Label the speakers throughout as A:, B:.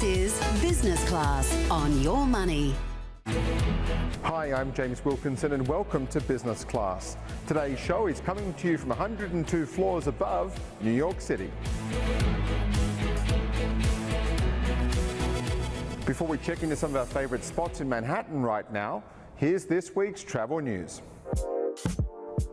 A: This is Business Class on Your Money.
B: Hi, I'm James Wilkinson and welcome to Business Class. Today's show is coming to you from 102 floors above New York City. Before we check into some of our favourite spots in Manhattan right now, here's this week's travel news.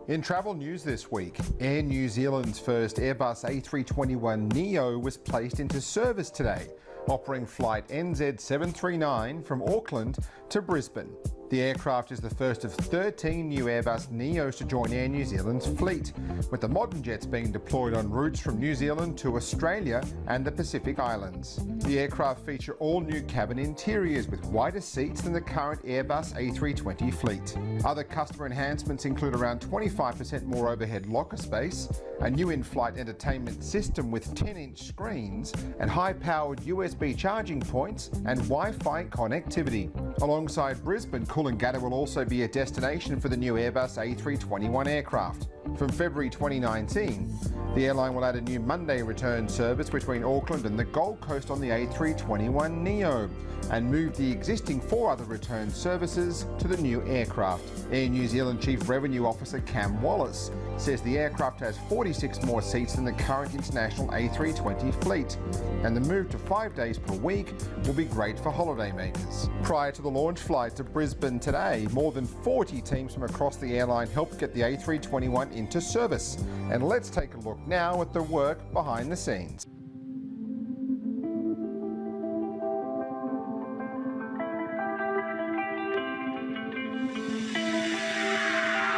B: In travel news this week, Air New Zealand's first Airbus A321neo was placed into service today, offering flight NZ739 from Auckland to Brisbane. The aircraft is the first of 13 new Airbus Neos to join Air New Zealand's fleet, with the modern jets being deployed on routes from New Zealand to Australia and the Pacific Islands. The aircraft feature all new cabin interiors with wider seats than the current Airbus A320 fleet. Other customer enhancements include around 25% more overhead locker space, a new in-flight entertainment system with 10-inch screens, and high-powered USB charging points and Wi-Fi connectivity. Alongside Brisbane, Coolangatta will also be a destination for the new Airbus A321 aircraft. From February 2019, the airline will add a new Monday return service between Auckland and the Gold Coast on the A321neo and move the existing 4 other return services to the new aircraft. Air New Zealand Chief Revenue Officer Cam Wallace says the aircraft has 46 more seats than the current international A320 fleet, and the move to 5 days per week will be great for holidaymakers. Prior to the launch flight to Brisbane today, more than 40 teams from across the airline helped get the A321 into service. And let's take a look now at the work behind the scenes.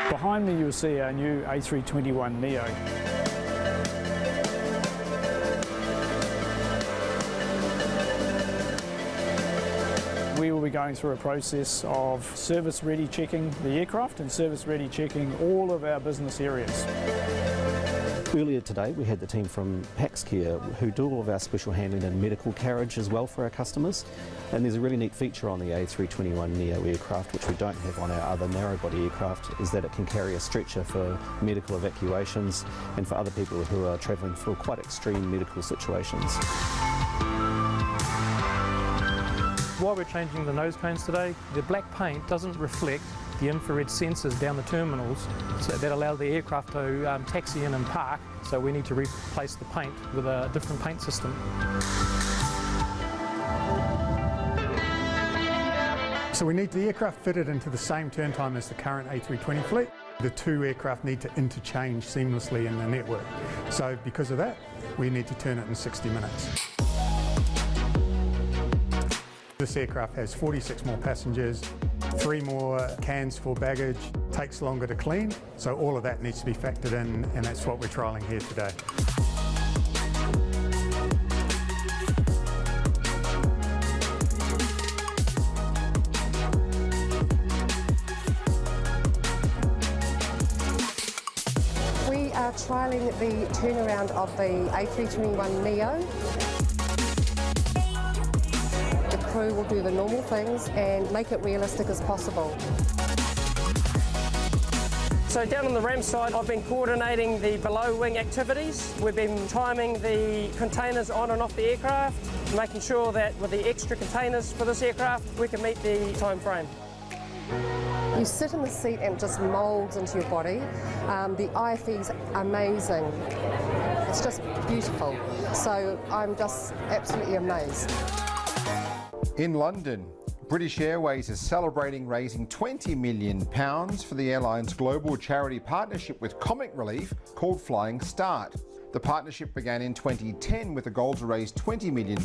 C: Behind me you'll see our new A321neo. We will be going through a process of service ready checking the aircraft and service ready checking all of our business areas.
D: Earlier today we had the team from PaxCare who do all of our special handling and medical carriage as well for our customers, and there's a really neat feature on the A321neo aircraft which we don't have on our other narrow body aircraft, is that it can carry a stretcher for medical evacuations and for other people who are travelling for quite extreme medical situations.
E: While we're changing the nose cones today, the black paint doesn't reflect the infrared sensors down the terminals, so that allow the aircraft to taxi in and park, so we need to replace the paint with a different paint system.
F: So we need the aircraft fitted into the same turn time as the current A320 fleet. The 2 aircraft need to interchange seamlessly in the network. So because of that, we need to turn it in 60 minutes. This aircraft has 46 more passengers, 3 more cans for baggage, takes longer to clean, so all of that needs to be factored in, and that's what we're trialling here today.
G: We are trialling the turnaround of the A321neo. Crew will do the normal things and make it realistic as possible.
H: So down on the ramp side, I've been coordinating the below wing activities. We've been timing the containers on and off the aircraft, making sure that with the extra containers for this aircraft, we can meet the time frame.
G: You sit in the seat and it just moulds into your body. The IFE's amazing. It's just beautiful. So I'm just absolutely amazed.
B: In London, British Airways is celebrating raising £20 million for the airline's global charity partnership with comic relief called Flying Start. The partnership began in 2010 with a goal to raise £20 million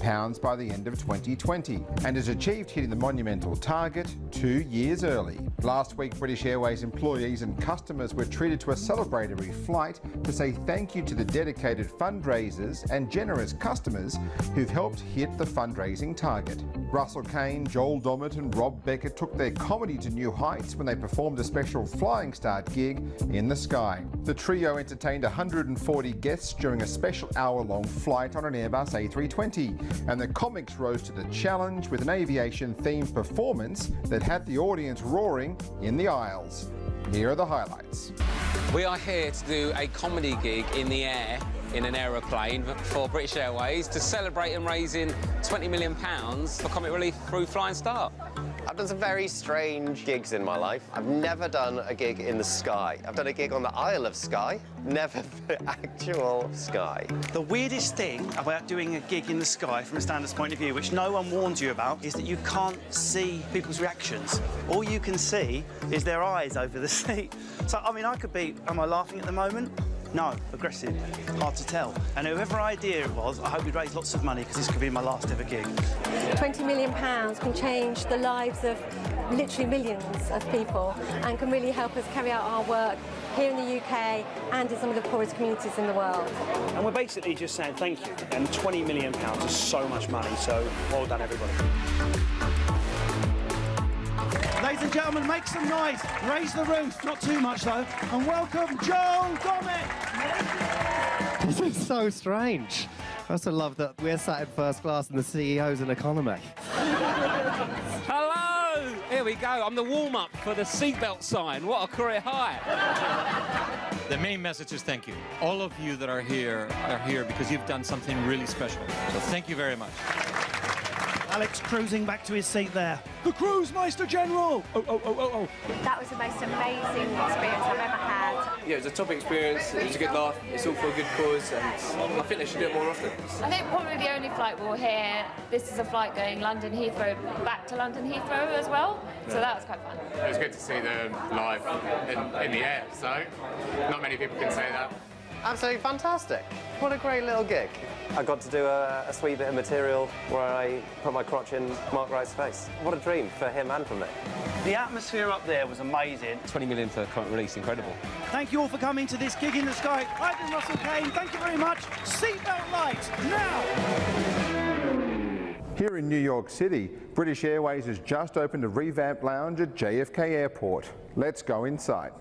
B: by the end of 2020 and has achieved hitting the monumental target 2 years early. Last week, British Airways employees and customers were treated to a celebratory flight to say thank you to the dedicated fundraisers and generous customers who've helped hit the fundraising target. Russell Kane, Joel Dommett and Rob Beckett took their comedy to new heights when they performed a special Flying Start gig in the sky. The trio entertained 140 guests during a special hour-long flight on an Airbus A320, and the comics rose to the challenge with an aviation-themed performance that had the audience roaring in the aisles. Here are the highlights.
I: We are here to do a comedy gig in the air in an aeroplane for British Airways to celebrate them raising £20 million for comic relief through Flying Start.
J: I've done some very strange gigs in my life. I've never done a gig in the sky. I've done a gig on the Isle of Skye, never the actual sky.
K: The weirdest thing about doing a gig in the sky from a standards point of view, which no one warns you about, is that you can't see people's reactions. All you can see is their eyes over the seat. So, I mean, I could be, am I laughing at the moment? No, aggressive, hard to tell. And whoever idea it was, I hope we raise lots of money because this could be my last ever gig.
L: £20 million can change the lives of literally millions of people and can really help us carry out our work here in the UK and in some of the poorest communities in the world.
K: And we're basically just saying thank you. And £20 million is so much money, so well done, everybody. Ladies and gentlemen, make some noise. Raise the roof, not too much though. And welcome Joel Dommett.
M: This is so strange. I also love that we're sat in first class and the CEO's in economy.
I: Hello! Here we go. I'm the warm-up for the seatbelt sign. What a career high.
N: The main message is thank you. All of you that are here because you've done something really special. So thank you very much.
K: Alex cruising back to his seat there. The Cruise Meister General! Oh.
L: That was the most amazing experience I've ever had.
O: Yeah, it was a top experience, it was a good laugh, it's all for a good cause, and I think they should do it more often.
P: I think probably the only flight we'll hear, this is a flight going London Heathrow back to London Heathrow as well, so that was quite fun.
O: It was good to see them live in the air, so not many people can say that.
J: Absolutely fantastic. What a great little gig. I got to do a sweet bit of material where I put my crotch in Mark Wright's face. What a dream for him and for me.
K: The atmosphere up there was amazing.
I: 20 million for comic release, incredible.
K: Thank you all for coming to this gig in the sky. I've been Russell Kane. Thank you very much. Seatbelt lights now.
B: Here in New York City, British Airways has just opened a revamped lounge at JFK Airport. Let's go inside.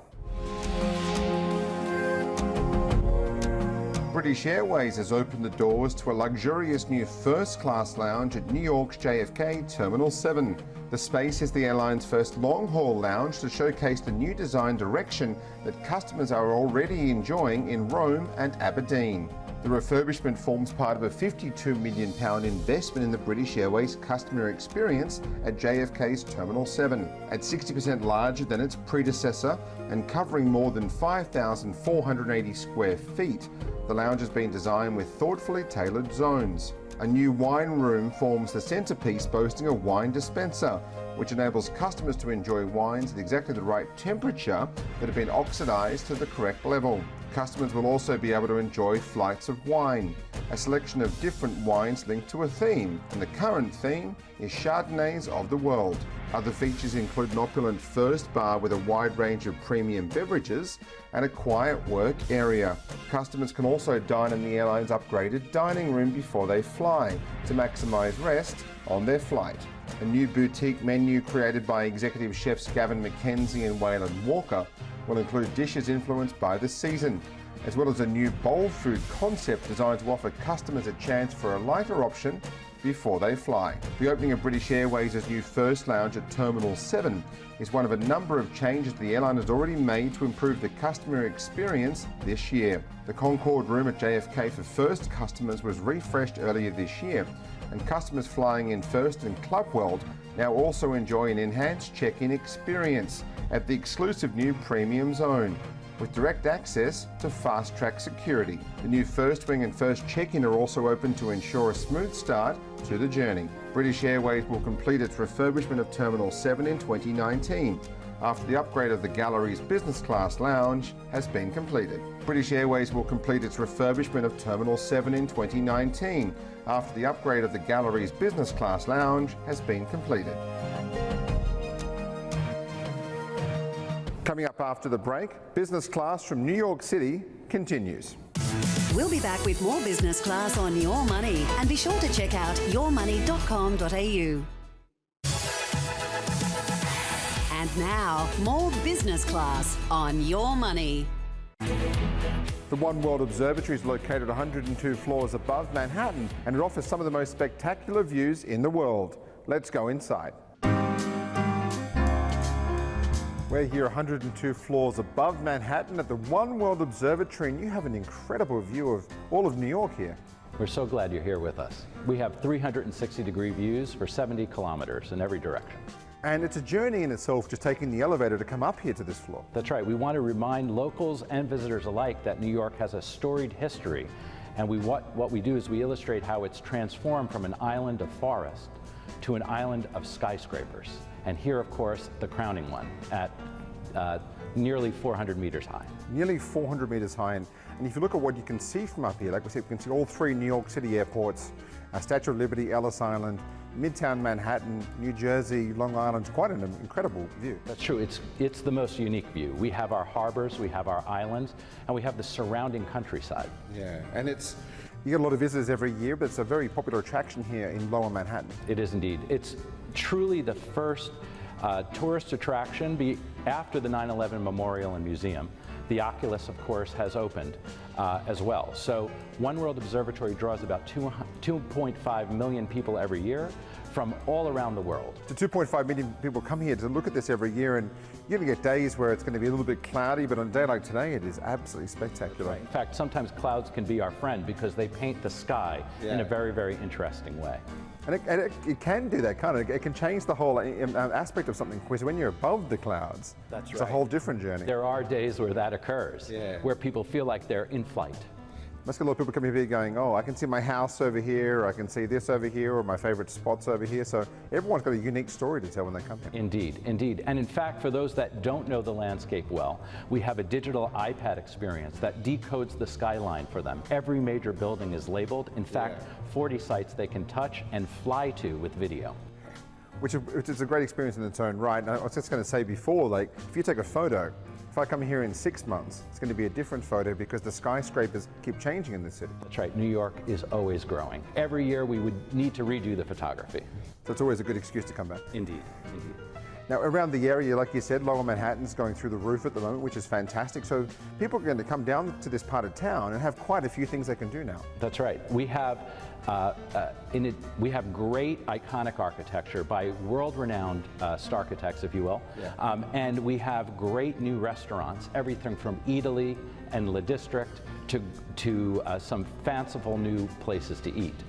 B: British Airways has opened the doors to a luxurious new first-class lounge at New York's JFK Terminal 7. The space is the airline's first long-haul lounge to showcase the new design direction that customers are already enjoying in Rome and Aberdeen. The refurbishment forms part of a £52 million investment in the British Airways customer experience at JFK's Terminal 7. At 60% larger than its predecessor and covering more than 5,480 square feet, the lounge has been designed with thoughtfully tailored zones. A new wine room forms the centrepiece, boasting a wine dispenser, which enables customers to enjoy wines at exactly the right temperature that have been oxidised to the correct level. Customers will also be able to enjoy flights of wine, a selection of different wines linked to a theme, and the current theme is Chardonnays of the world. Other features include an opulent first bar with a wide range of premium beverages and a quiet work area. Customers can also dine in the airline's upgraded dining room before they fly to maximise rest on their flight. A new boutique menu created by executive chefs Gavin McKenzie and Waylon Walker will include dishes influenced by the season, as well as a new bowl food concept designed to offer customers a chance for a lighter option before they fly. The opening of British Airways' new first lounge at Terminal 7 is one of a number of changes the airline has already made to improve the customer experience this year. The Concorde room at JFK for first customers was refreshed earlier this year, and customers flying in First and Club World now also enjoy an enhanced check-in experience at the exclusive new Premium Zone, with direct access to fast-track security. The new First Wing and First Check-In are also open to ensure a smooth start to the journey. British Airways will complete its refurbishment of Terminal 7 in 2019, after the upgrade of the Gallery's business class lounge has been completed. British Airways will complete its refurbishment of Terminal 7 in 2019, after the upgrade of the Gallery's business class lounge has been completed. Coming up after the break, business class from New York City continues.
A: We'll be back with more business class on Your Money, and be sure to check out yourmoney.com.au. And now, more business class on Your Money.
B: The One World Observatory is located 102 floors above Manhattan, and it offers some of the most spectacular views in the world. Let's go inside. We're here 102 floors above Manhattan at the One World Observatory, and you have an incredible view of all of New York here.
Q: We're so glad you're here with us. We have 360-degree views for 70 kilometers in every direction.
B: And it's a journey in itself just taking the elevator to come up here to this floor.
Q: That's right. We want to remind locals and visitors alike that New York has a storied history. And what we do is we illustrate how it's transformed from an island of forest to an island of skyscrapers. And here, of course, the crowning one at nearly 400 meters high.
B: Nearly 400 meters high. And if you look at what you can see from up here, like we said, we can see all three New York City airports, Statue of Liberty, Ellis Island, Midtown Manhattan, New Jersey, Long Island. It's quite an incredible view.
Q: That's true. It's the most unique view. We have our harbors, we have our islands, and we have the surrounding countryside.
B: Yeah, and you get a lot of visitors every year, but it's a very popular attraction here in Lower Manhattan.
Q: It is indeed. It's truly the first tourist attraction after the 9/11 Memorial and Museum. The Oculus, of course, has opened as well. So One World Observatory draws about 2.5 million people every year from all around the world.
B: So 2.5 million people come here to look at this every year, and you're going to get days where it's going to be a little bit cloudy, but on a day like today, it is absolutely spectacular.
Q: Right. In fact, sometimes clouds can be our friend because they paint the sky in a very, very interesting way.
B: And it can do that, can't it? It can change the whole aspect of something, because when you're above the clouds, it's a whole different journey.
Q: There are days where that occurs, where people feel like they're in flight.
B: Must get a lot of people coming here going, oh, I can see my house over here, or I can see this over here, or my favorite spots over here. So everyone's got a unique story to tell when they come here.
Q: Indeed, indeed. And in fact, for those that don't know the landscape well, we have a digital iPad experience that decodes the skyline for them. Every major building is labeled. In fact, 40 sites they can touch and fly to with video.
B: Which is a great experience in its own right. And I was just going to say before, like, if you take a photo, if I come here in 6 months, it's going to be a different photo because the skyscrapers keep changing in this city.
Q: That's right. New York is always growing. Every year we would need to redo the photography.
B: So it's always a good excuse to come back.
Q: Indeed, indeed.
B: Now, around the area, like you said, Lower Manhattan's going through the roof at the moment, which is fantastic. So people are going to come down to this part of town and have quite a few things they can do now.
Q: That's right. We have we have great iconic architecture by world-renowned starchitects, if you will. And we have great new restaurants, everything from Italy and Le District to some fanciful new places to eat.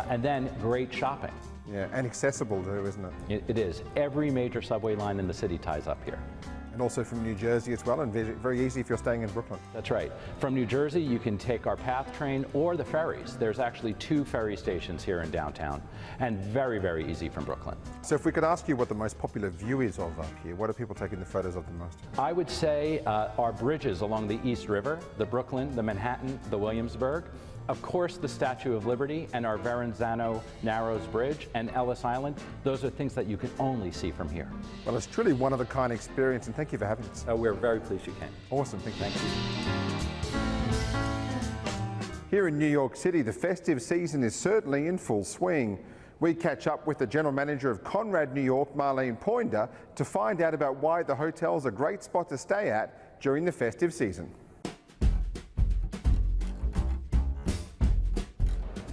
Q: And then great shopping.
B: Yeah, and accessible too, isn't it?
Q: It is. Every major subway line in the city ties up here.
B: And also from New Jersey as well, and very easy if you're staying in Brooklyn.
Q: That's right. From New Jersey, you can take our PATH train or the ferries. There's actually 2 ferry stations here in downtown, and very, very easy from Brooklyn.
B: So if we could ask you what the most popular view is of up here, what are people taking the photos of the most?
Q: I would say our bridges along the East River, the Brooklyn, the Manhattan, the Williamsburg. Of course, the Statue of Liberty and our Verrazano Narrows Bridge and Ellis Island, those are things that you can only see from here.
B: Well, it's truly one of a kind experience, and thank you for having us.
Q: We're very pleased you came.
B: Awesome, thank you. Here in New York City, the festive season is certainly in full swing. We catch up with the general manager of Conrad New York, Marlene Poinder, to find out about why the hotel's a great spot to stay at during the festive season.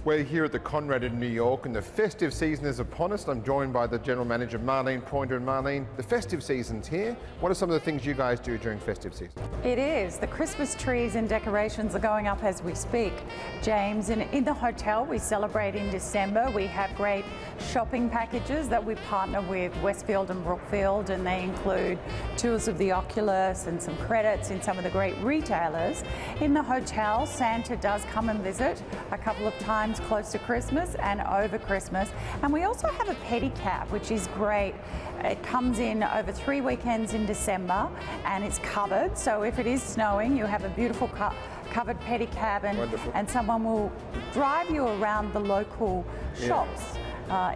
B: We're here at the Conrad in New York, and the festive season is upon us. I'm joined by the General Manager, Marlene Poinder. And Marlene, the festive season's here. What are some of the things you guys do during festive season?
R: It is. The Christmas trees and decorations are going up as we speak, James. And in the hotel, we celebrate in December. We have great shopping packages that we partner with Westfield and Brookfield, and they include tours of the Oculus and some credits in some of the great retailers. In the hotel, Santa does come and visit a couple of times close to Christmas and over Christmas. And we also have a pedicab, which is great. It comes in over 3 weekends in December, and it's covered. So if it is snowing, you have a beautiful covered pedicab, and someone will drive you around the local shops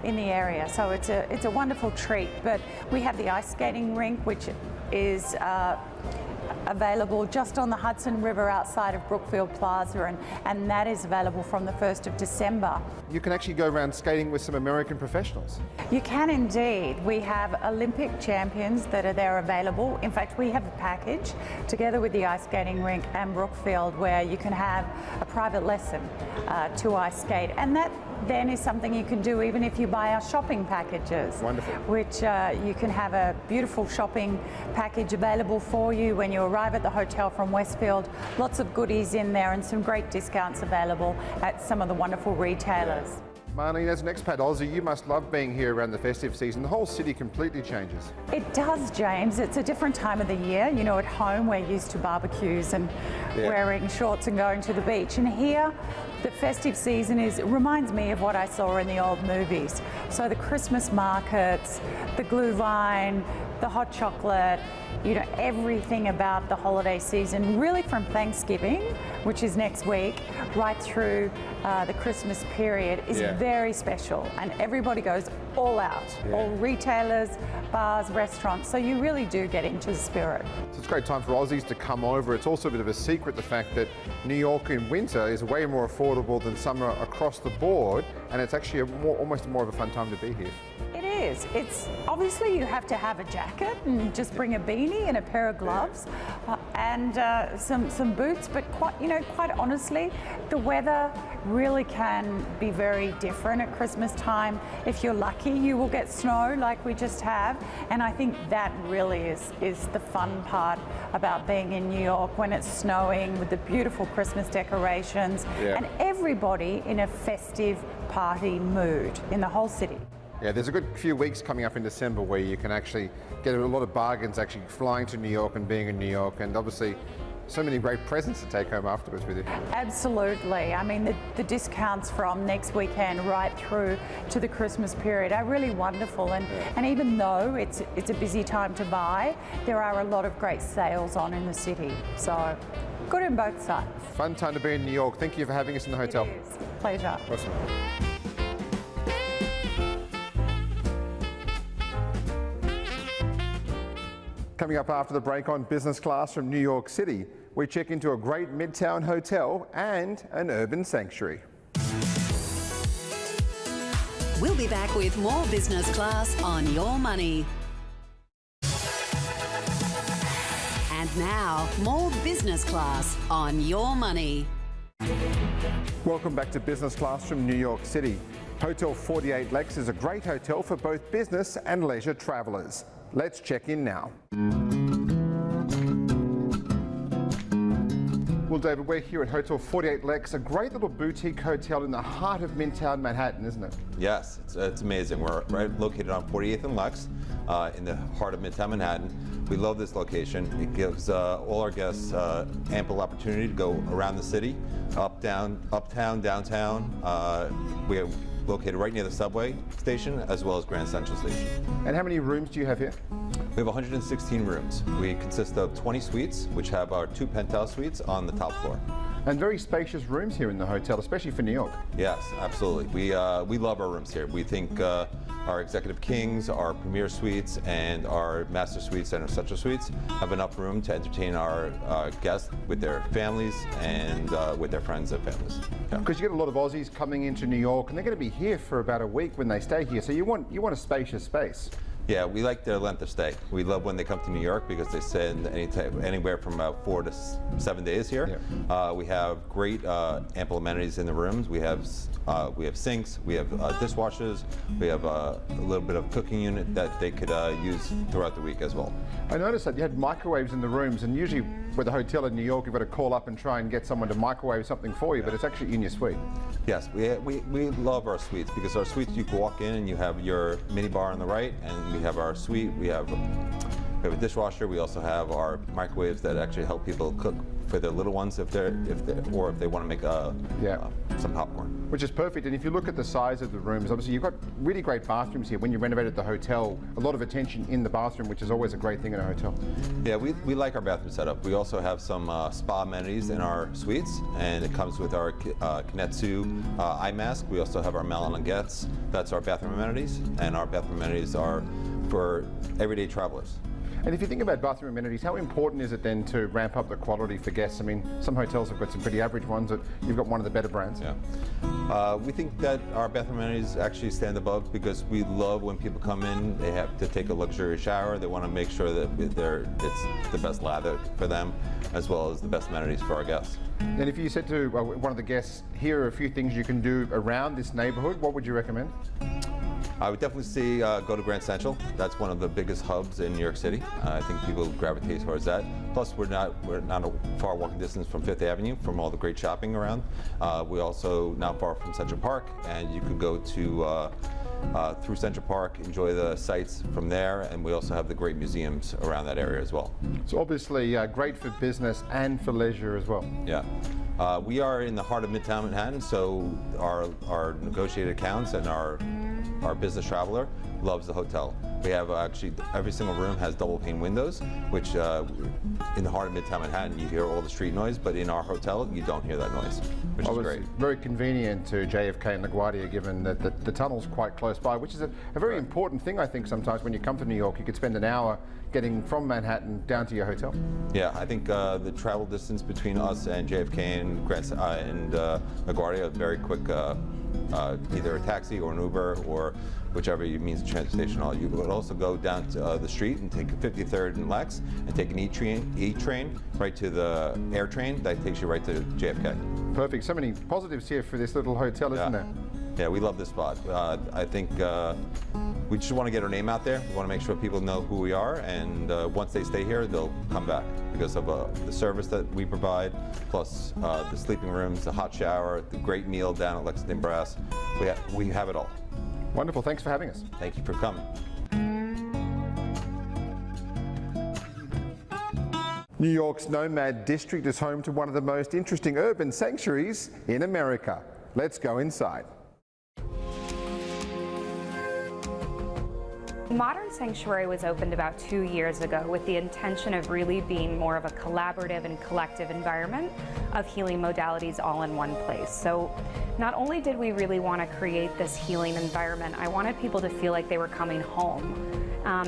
R: in the area. So it's a wonderful treat. But we have the ice skating rink, which is available just on the Hudson River outside of Brookfield Plaza, and that is available from the 1st of December.
B: You can actually go around skating with some American professionals.
R: You can indeed. We have Olympic champions that are there available. In fact, we have a package together with the ice skating rink and Brookfield where you can have a private lesson to ice skate, and then is something you can do even if you buy our shopping packages.
B: Wonderful.
R: Which you can have a beautiful shopping package available for you when you arrive at the hotel from Westfield. Lots of goodies in there and some great discounts available at some of the wonderful retailers.
B: Marlene, as an expat Aussie, you must love being here around the festive season. The whole city completely changes.
R: It does, James. It's a different time of the year. You know, at home we're used to barbecues and wearing shorts and going to the beach. And here, the festive season reminds me of what I saw in the old movies. So the Christmas markets, the glühwein, the hot chocolate, you know, everything about the holiday season, really from Thanksgiving, which is next week, right through the Christmas period is very special, and everybody goes all out, all retailers, bars, restaurants, so you really do get into the spirit.
B: So it's a great time for Aussies to come over. It's also a bit of a secret, the fact that New York in winter is way more affordable than summer across the board, and it's actually almost more of a fun time to be here.
R: It is. It's obviously you have to have a jacket and just bring a beanie and a pair of gloves and some boots. But quite honestly, the weather really can be very different at Christmas time. If you're lucky, you will get snow like we just have, and I think that really is the fun part about being in New York when it's snowing with the beautiful Christmas decorations and everybody in a festive party mood in the whole city.
B: Yeah, there's a good few weeks coming up in December where you can actually get a lot of bargains actually flying to New York and being in New York, and obviously so many great presents to take home afterwards with you.
R: Absolutely. I mean, the discounts from next weekend right through to the Christmas period are really wonderful, and even though it's a busy time to buy, there are a lot of great sales on in the city. So good on both sides.
B: Fun time to be in New York. Thank you for having us in the hotel.
R: It is. Pleasure.
B: Awesome. Coming up after the break on Business Class from New York City, we check into a great Midtown hotel and an urban sanctuary.
A: We'll be back with more Business Class on Your Money. And now, more Business Class on Your Money.
B: Welcome back to Business Class from New York City. Hotel 48 Lex is a great hotel for both business and leisure travellers. Let's check in now. Well, David, we're here at Hotel 48 Lex, a great little boutique hotel in the heart of Midtown Manhattan, isn't it?
S: Yes, it's amazing. We're right located on 48th and Lex, in the heart of Midtown Manhattan. We love this location. It gives all our guests ample opportunity to go around the city, uptown, downtown. We're located right near the subway station as well as Grand Central Station.
B: And how many rooms do you have here?
S: We have 116 rooms. We consist of 20 suites, which have our 2 penthouse suites on the top floor.
B: And very spacious rooms here in the hotel, especially for New York.
S: Yes, absolutely. We love our rooms here. We think our Executive Kings, our Premier Suites, and our Master Suites and our Central Suites have enough room to entertain our guests with their families and with their friends and families.
B: Because you get a lot of Aussies coming into New York, and they're going to be here for about a week when they stay here. So you want a spacious space.
S: Yeah, we like their length of stay. We love when they come to New York because they spend anywhere from about 4 to 7 days here. Yeah. We have great ample amenities in the rooms. We have sinks, we have dishwashers, we have a little bit of cooking unit that they could use throughout the week as well.
B: I noticed that you had microwaves in the rooms, and usually with a hotel in New York, you've got to call up and try and get someone to microwave something for you, but it's actually in your suite.
S: Yes, we love our suites because our suites, you can walk in and you have your mini bar on the right, and we have our suite, we have a dishwasher. We also have our microwaves that actually help people cook for their little ones if they want to make some popcorn.
B: Which is perfect. And if you look at the size of the rooms, obviously you've got really great bathrooms here. When you renovated the hotel, a lot of attention in the bathroom, which is always a great thing in a hotel.
S: Yeah, we like our bathroom setup. We also have some spa amenities in our suites, and it comes with our Kinetsu eye mask. We also have our Malanguettes. That's our bathroom amenities, and our bathroom amenities are for everyday travelers.
B: And if you think about bathroom amenities, how important is it then to ramp up the quality for guests? I mean, some hotels have got some pretty average ones, but you've got one of the better brands.
S: Yeah. We think that our bathroom amenities actually stand above because we love when people come in, they have to take a luxurious shower. They want to make sure that it's the best lather for them, as well as the best amenities for our guests.
B: And if you said to one of the guests, here are a few things you can do around this neighbourhood, what would you recommend?
S: I would definitely say go to Grand Central. That's one of the biggest hubs in New York City. I think people gravitate towards that. Plus, we're not a far walking distance from Fifth Avenue, from all the great shopping around. We're also not far from Central Park, and you could go to through Central Park, enjoy the sights from there, and we also have the great museums around that area as well.
B: So obviously great for business and for leisure as well.
S: Yeah. We are in the heart of Midtown Manhattan, so our negotiated accounts and our business traveler loves the hotel. We have actually every single room has double pane windows, which in the heart of Midtown Manhattan you hear all the street noise, but in our hotel you don't hear that noise, which is great.
B: Very convenient to JFK and LaGuardia, given that the tunnel's quite close by, which is a very important thing. I think sometimes when you come to New York, you could spend an hour getting from Manhattan down to your hotel.
S: Yeah, I think the travel distance between us and JFK and LaGuardia is very quick. Either a taxi or an Uber or whichever means of transportation. You would also go down to the street and take 53rd and Lex and take an E train right to the air train that takes you right to JFK.
B: Perfect. So many positives here for this little hotel, isn't there?
S: Yeah, we love this spot. I think we just want to get our name out there. We want to make sure people know who we are, and once they stay here, they'll come back because of the service that we provide, plus the sleeping rooms, the hot shower, the great meal down at Lexington Brass. We have it all.
B: Wonderful. Thanks for having us.
S: Thank you for coming.
B: New York's Nomad District is home to one of the most interesting urban sanctuaries in America. Let's go inside.
T: Modern Sanctuary was opened about 2 years ago with the intention of really being more of a collaborative and collective environment of healing modalities all in one place. So not only did we really want to create this healing environment, I wanted people to feel like they were coming home.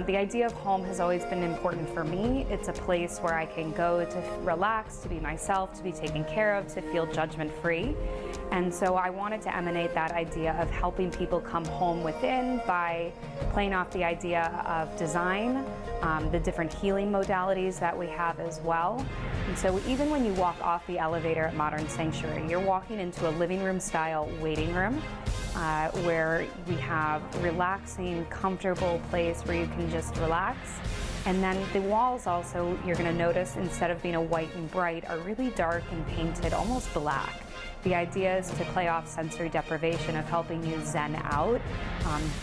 T: The idea of home has always been important for me. It's a place where I can go to relax, to be myself, to be taken care of, to feel judgment-free. And so I wanted to emanate that idea of helping people come home within by playing off the idea of design, the different healing modalities that we have as well. And so even when you walk off the elevator at Modern Sanctuary, you're walking into a living room style waiting room where we have relaxing, comfortable place where you can just relax. And then the walls also, you're going to notice, instead of being a white and bright, are really dark and painted almost black. The idea is to play off sensory deprivation of helping you zen out,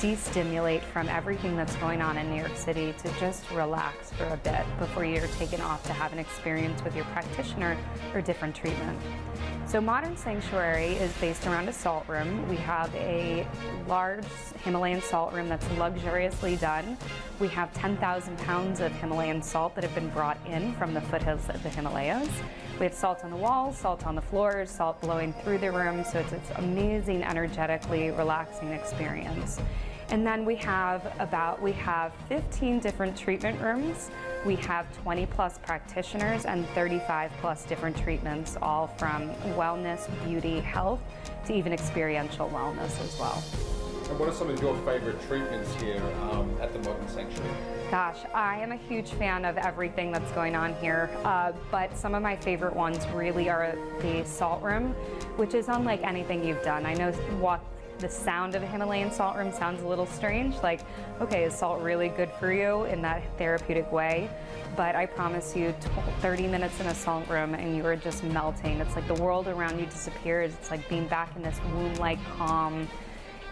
T: de-stimulate from everything that's going on in New York City to just relax for a bit before you're taken off to have an experience with your practitioner or different treatment. So Modern Sanctuary is based around a salt room. We have a large Himalayan salt room that's luxuriously done. We have 10,000 pounds of Himalayan salt that have been brought in from the foothills of the Himalayas. We have salt on the walls, salt on the floors, salt blowing through the room, so it's this amazing, energetically relaxing experience. And then we have 15 different treatment rooms. We have 20 plus practitioners and 35 plus different treatments, all from wellness, beauty, health, to even experiential wellness as well.
B: And what are some of your favorite treatments here at the Modern Sanctuary?
T: Gosh, I am a huge fan of everything that's going on here, but some of my favorite ones really are the salt room, which is unlike anything you've done. I know the sound of a Himalayan salt room sounds a little strange, like, okay, is salt really good for you in that therapeutic way? But I promise you, 30 minutes in a salt room and you are just melting. It's like the world around you disappears. It's like being back in this womb-like calm.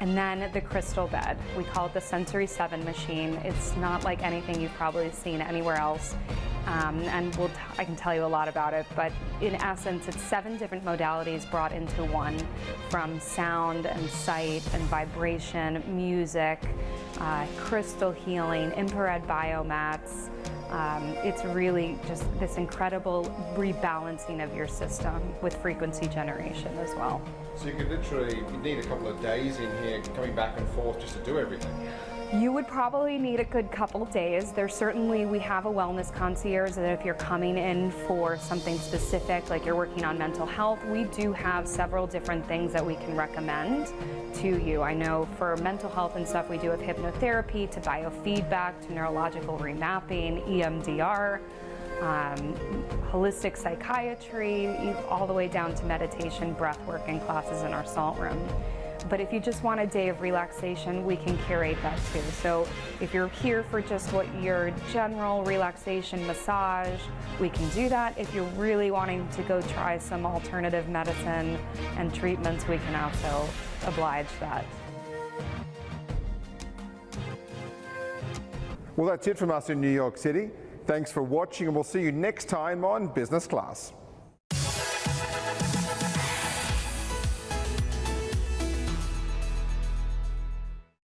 T: And then the crystal bed. We call it the Sensory 7 machine. It's not like anything you've probably seen anywhere else. And I can tell you a lot about it, but in essence, it's 7 different modalities brought into one, from sound and sight and vibration, music, crystal healing, infrared biomats. It's really just this incredible rebalancing of your system with frequency generation as well.
B: So you could literally, you need a couple of days in here coming back and forth just to do everything.
T: You would probably need a good couple days. We have a wellness concierge that if you're coming in for something specific, like you're working on mental health, we do have several different things that we can recommend to you. I know for mental health and stuff, we do have hypnotherapy to biofeedback to neurological remapping, EMDR, holistic psychiatry, all the way down to meditation, breath work, and classes in our salt room. But if you just want a day of relaxation, we can curate that too. So if you're here for just what your general relaxation massage, we can do that. If you're really wanting to go try some alternative medicine and treatments, we can also oblige that.
B: Well, that's it from us in New York City. Thanks for watching, and we'll see you next time on Business Class.